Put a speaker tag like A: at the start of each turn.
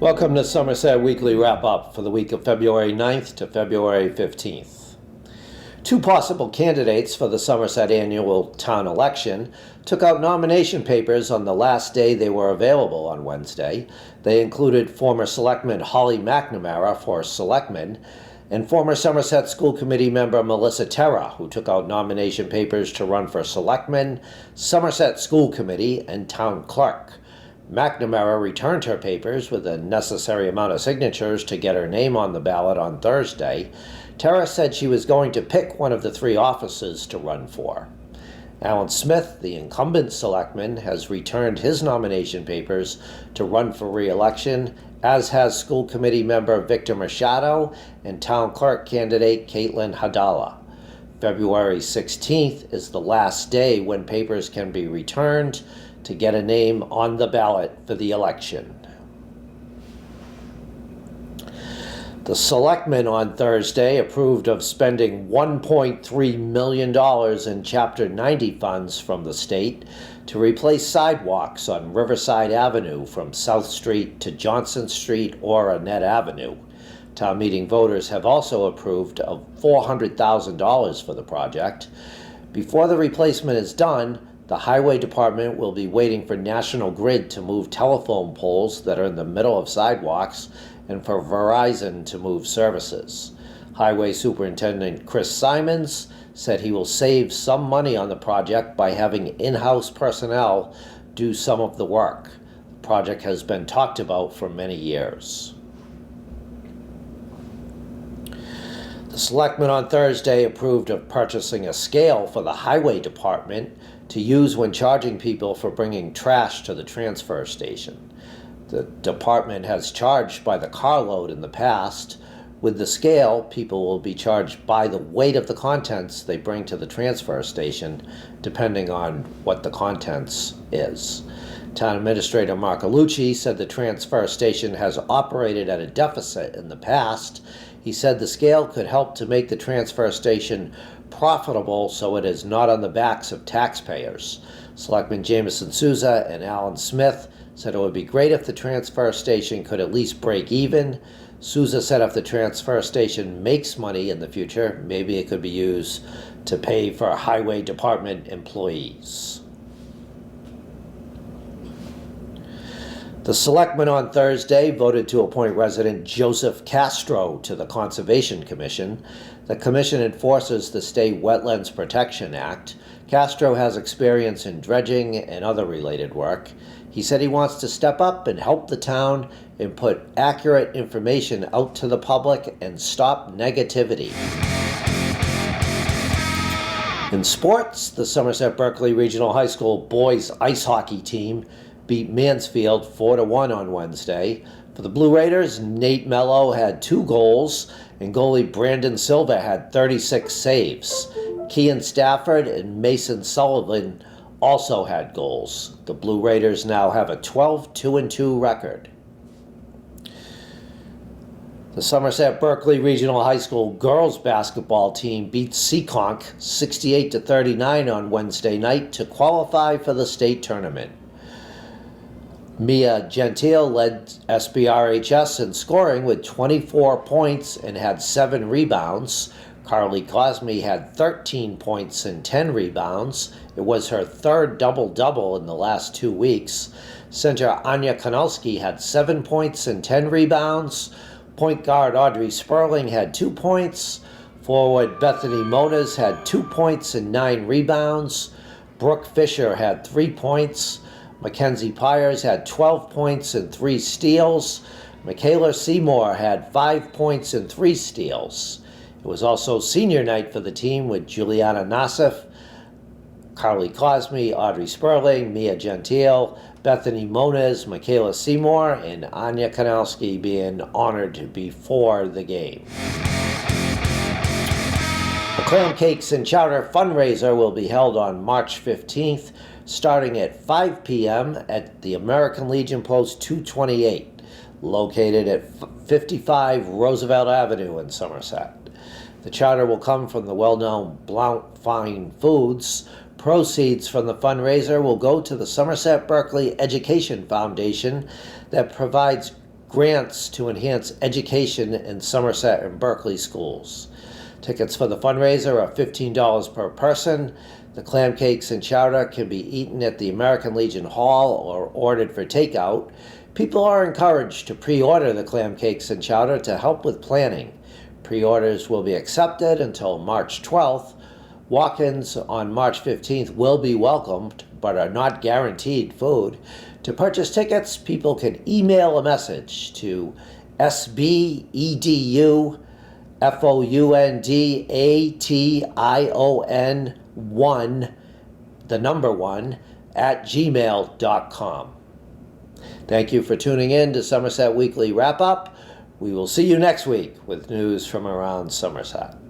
A: Welcome to Somerset Weekly Wrap-Up for the week of February 9th to February 15th. Two possible candidates for the Somerset annual town election took out nomination papers on the last day they were available on Wednesday. They included former Selectman Holly McNamara for Selectman and former Somerset School Committee member Melissa Terra, who took out nomination papers to run for Selectman, Somerset School Committee, and Town Clerk. McNamara returned her papers with a necessary amount of signatures to get her name on the ballot on Thursday. Terra said she was going to pick one of the three offices to run for. Alan Smith, the incumbent selectman, has returned his nomination papers to run for re-election, as has school committee member Victor Machado and town clerk candidate Caitlin Hadala. February 16th is the last day when papers can be returned to get a name on the ballot for the election. The selectmen on Thursday approved of spending $1.3 million in Chapter 90 funds from the state to replace sidewalks on Riverside Avenue from South Street to Johnson Street or Annette Avenue. Town meeting voters have also approved of $400,000 for the project. Before the replacement is done, the Highway Department will be waiting for National Grid to move telephone poles that are in the middle of sidewalks and for Verizon to move services. Highway Superintendent Chris Simons said he will save some money on the project by having in-house personnel do some of the work. The project has been talked about for many years. The selectmen on Thursday approved of purchasing a scale for the Highway Department to use when charging people for bringing trash to the transfer station. The department has charged by the carload in the past. With the scale, people will be charged by the weight of the contents they bring to the transfer station, depending on what the contents is. Town Administrator Marcolucci said the transfer station has operated at a deficit in the past. He said the scale could help to make the transfer station profitable so it is not on the backs of taxpayers. Selectman Jameson Souza and Alan Smith said it would be great if the transfer station could at least break even. Souza said if the transfer station makes money in the future, maybe it could be used to pay for Highway Department employees. The selectmen on Thursday voted to appoint resident Joseph Castro to the Conservation Commission. The commission enforces the State Wetlands Protection Act. Castro has experience in dredging and other related work. He said he wants to step up and help the town and put accurate information out to the public and stop negativity. In sports, the Somerset Berkeley Regional High School boys ice hockey team beat Mansfield 4-1 on Wednesday. For the Blue Raiders, Nate Mello had 2 goals, and goalie Brandon Silva had 36 saves. Kean Stafford and Mason Sullivan also had goals. The Blue Raiders now have a 12-2-2 record. The Somerset Berkeley Regional High School girls basketball team beat Seekonk 68-39 on Wednesday night to qualify for the state tournament. Mia Gentile led SBRHS in scoring with 24 points and had 7 rebounds. Carly Cosme had 13 points and 10 rebounds. It was her third double-double in the last 2 weeks. Center Anya Kanalski had 7 points and 10 rebounds. Point guard Audrey Sperling had 2 points. Forward Bethany Moniz had 2 points and 9 rebounds. Brooke Fisher had 3 points. Mackenzie Pyers had 12 points and 3 steals. Michaela Seymour had 5 points and 3 steals. It was also senior night for the team with Juliana Nassif, Carly Cosme, Audrey Sperling, Mia Gentile, Bethany Moniz, Michaela Seymour, and Anya Kanalski being honored before the game. The Clam Cakes and Chowder fundraiser will be held on March 15th, starting at 5 p.m. at the American Legion Post 228, located at 55 Roosevelt Avenue in Somerset. The chowder will come from the well-known Blount Fine Foods. Proceeds from the fundraiser will go to the Somerset Berkeley Education Foundation that provides grants to enhance education in Somerset and Berkeley schools. Tickets for the fundraiser are $15 per person. The clam cakes and chowder can be eaten at the American Legion Hall or ordered for takeout. People are encouraged to pre-order the clam cakes and chowder to help with planning. Pre-orders will be accepted until March 12th. Walk-ins on March 15th will be welcomed, but are not guaranteed food. To purchase tickets, people can email a message to sbedufundation1, the number 1, at gmail.com. Thank you for tuning in to Somerset Weekly Wrap-Up. We will see you next week with news from around Somerset.